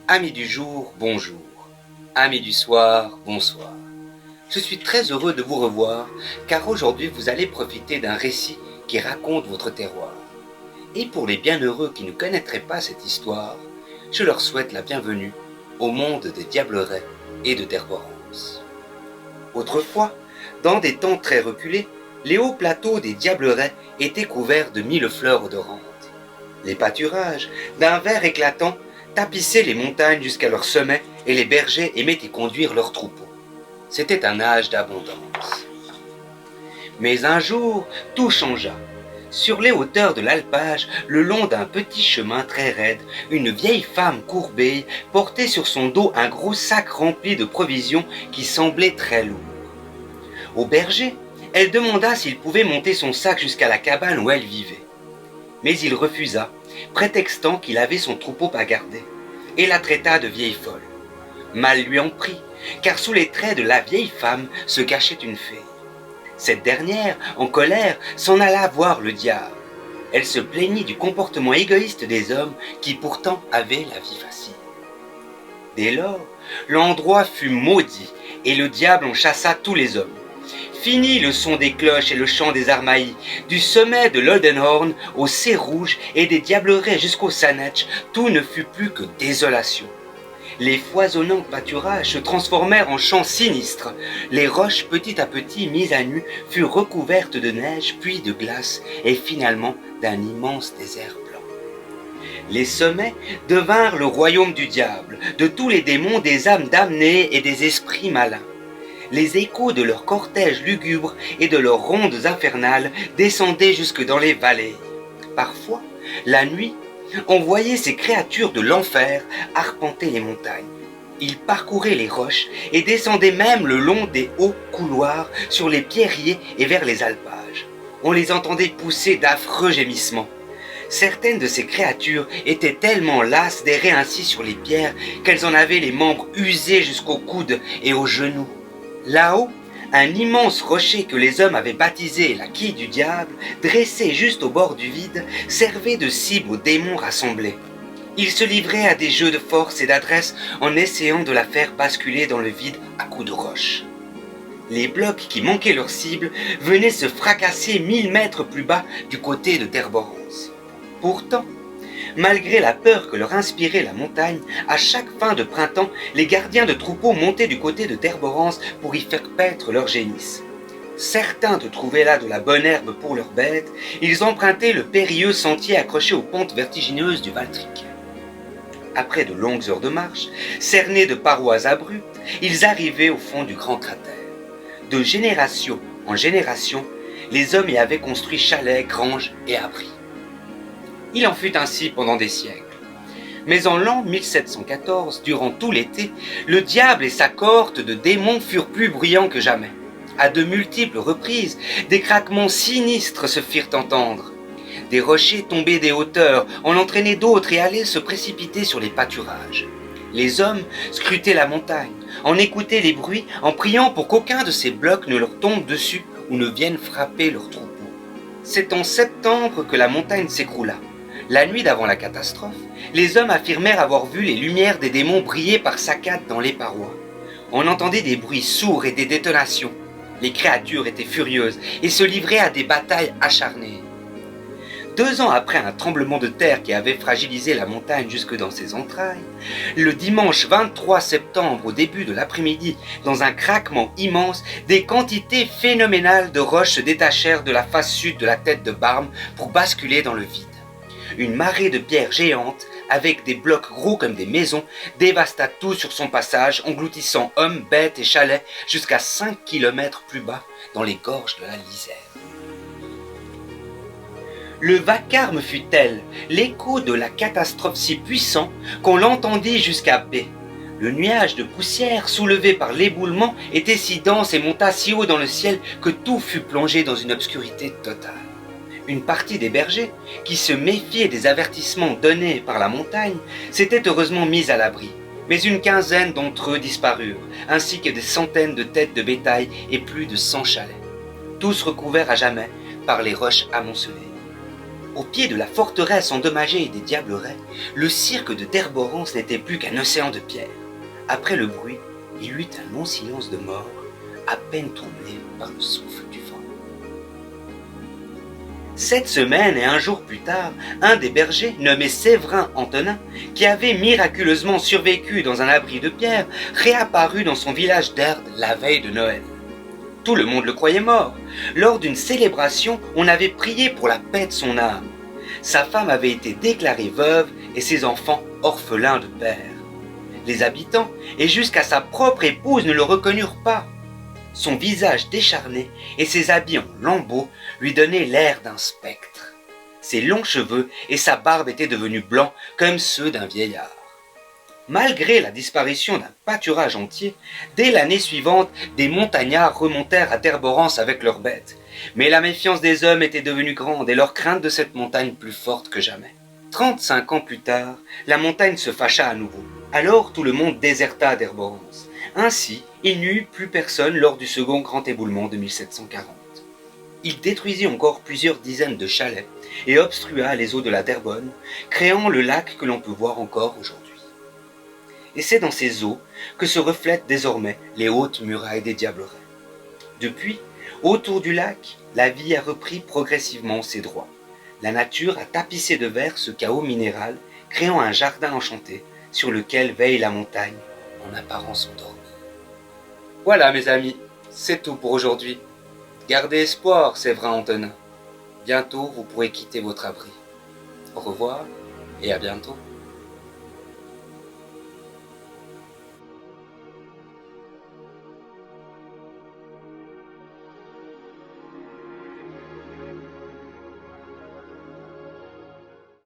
Amis du jour, bonjour. Amis du soir, bonsoir. Je suis très heureux de vous revoir, car aujourd'hui vous allez profiter d'un récit qui raconte votre terroir. Et pour les bienheureux qui ne connaîtraient pas cette histoire, je leur souhaite la bienvenue au monde des diablerets et de Terborance. Autrefois, dans des temps très reculés, les hauts plateaux des diablerets étaient couverts de 1000 fleurs odorantes. Les pâturages, d'un vert éclatant, tapissaient les montagnes jusqu'à leur sommet et les bergers aimaient y conduire leurs troupeaux. C'était un âge d'abondance. Mais un jour, tout changea. Sur les hauteurs de l'alpage, le long d'un petit chemin très raide, une vieille femme courbée portait sur son dos un gros sac rempli de provisions qui semblait très lourd. Au berger, elle demanda s'il pouvait monter son sac jusqu'à la cabane où elle vivait. Mais il refusa, prétextant qu'il avait son troupeau à garder, et la traita de vieille folle. Mal lui en prit, car sous les traits de la vieille femme se cachait une fée. Cette dernière, en colère, s'en alla voir le diable. Elle se plaignit du comportement égoïste des hommes qui pourtant avaient la vie facile. Dès lors, l'endroit fut maudit et le diable en chassa tous les hommes. Fini le son des cloches et le chant des armaillis, du sommet de l'Oldenhorn au Cé Rouge et des diablerets jusqu'au Sanetch, tout ne fut plus que désolation. Les foisonnants pâturages se transformèrent en champs sinistres. Les roches petit à petit mises à nu furent recouvertes de neige puis de glace et finalement d'un immense désert blanc. Les sommets devinrent le royaume du diable, de tous les démons, des âmes damnées et des esprits malins. Les échos de leurs cortèges lugubres et de leurs rondes infernales descendaient jusque dans les vallées. Parfois, la nuit, on voyait ces créatures de l'enfer arpenter les montagnes. Ils parcouraient les roches et descendaient même le long des hauts couloirs sur les pierriers et vers les alpages. On les entendait pousser d'affreux gémissements. Certaines de ces créatures étaient tellement lasses d'errer ainsi sur les pierres qu'elles en avaient les membres usés jusqu'aux coudes et aux genoux. Là-haut, un immense rocher que les hommes avaient baptisé la quille du diable, dressé juste au bord du vide, servait de cible aux démons rassemblés. Ils se livraient à des jeux de force et d'adresse en essayant de la faire basculer dans le vide à coups de roche. Les blocs qui manquaient leur cible venaient se fracasser 1000 mètres plus bas du côté de Terborance. Pourtant, malgré la peur que leur inspirait la montagne, à chaque fin de printemps, les gardiens de troupeaux montaient du côté de Terborance pour y faire paître leurs génisses. Certains de trouver là de la bonne herbe pour leurs bêtes, ils empruntaient le périlleux sentier accroché aux pentes vertigineuses du Valtryck. Après de longues heures de marche, cernés de parois abruptes, ils arrivaient au fond du grand cratère. De génération en génération, les hommes y avaient construit chalets, granges et abris. Il en fut ainsi pendant des siècles. Mais en l'an 1714, durant tout l'été, le diable et sa cohorte de démons furent plus bruyants que jamais. À de multiples reprises, des craquements sinistres se firent entendre. Des rochers tombaient des hauteurs, en entraînaient d'autres et allaient se précipiter sur les pâturages. Les hommes scrutaient la montagne, en écoutaient les bruits, en priant pour qu'aucun de ces blocs ne leur tombe dessus ou ne vienne frapper leurs troupeaux. C'est en septembre que la montagne s'écroula. La nuit d'avant la catastrophe, les hommes affirmèrent avoir vu les lumières des démons briller par saccades dans les parois. On entendait des bruits sourds et des détonations. Les créatures étaient furieuses et se livraient à des batailles acharnées. 2 ans après un tremblement de terre qui avait fragilisé la montagne jusque dans ses entrailles, le dimanche 23 septembre au début de l'après-midi, dans un craquement immense, des quantités phénoménales de roches se détachèrent de la face sud de la tête de Barm pour basculer dans le vide. Une marée de pierres géantes, avec des blocs gros comme des maisons, dévasta tout sur son passage, engloutissant hommes, bêtes et chalets jusqu'à 5 kilomètres plus bas, dans les gorges de la Lizère. Le vacarme fut tel, l'écho de la catastrophe si puissant, qu'on l'entendit jusqu'à B. Le nuage de poussière soulevé par l'éboulement était si dense et monta si haut dans le ciel que tout fut plongé dans une obscurité totale. Une partie des bergers, qui se méfiaient des avertissements donnés par la montagne, s'étaient heureusement mis à l'abri, mais une quinzaine d'entre eux disparurent, ainsi que des centaines de têtes de bétail et plus de 100 chalets, tous recouverts à jamais par les roches amoncelées. Au pied de la forteresse endommagée des Diablerets, le cirque de Derborance n'était plus qu'un océan de pierre. Après le bruit, il y eut un long silence de mort, à peine troublé par le souffle du vent. 7 semaines et un jour plus tard, un des bergers, nommé Séverin Antonin, qui avait miraculeusement survécu dans un abri de pierre, réapparut dans son village d'Erde la veille de Noël. Tout le monde le croyait mort. Lors d'une célébration, on avait prié pour la paix de son âme. Sa femme avait été déclarée veuve et ses enfants orphelins de père. Les habitants, et jusqu'à sa propre épouse, ne le reconnurent pas. Son visage décharné et ses habits en lambeaux lui donnaient l'air d'un spectre. Ses longs cheveux et sa barbe étaient devenus blancs comme ceux d'un vieillard. Malgré la disparition d'un pâturage entier, dès l'année suivante, des montagnards remontèrent à Derborance avec leurs bêtes. Mais la méfiance des hommes était devenue grande et leur crainte de cette montagne plus forte que jamais. 35 ans plus tard, la montagne se fâcha à nouveau. Alors tout le monde déserta Derborance. Ainsi, il n'y eut plus personne lors du second grand éboulement de 1740. Il détruisit encore plusieurs dizaines de chalets et obstrua les eaux de la Derbonne, créant le lac que l'on peut voir encore aujourd'hui. Et c'est dans ces eaux que se reflètent désormais les hautes murailles des Diablerets. Depuis, autour du lac, la vie a repris progressivement ses droits. La nature a tapissé de vert ce chaos minéral, créant un jardin enchanté sur lequel veille la montagne en apparence endormie. Voilà mes amis, c'est tout pour aujourd'hui. Gardez espoir, Séverin Antonin. Bientôt vous pourrez quitter votre abri. Au revoir et à bientôt.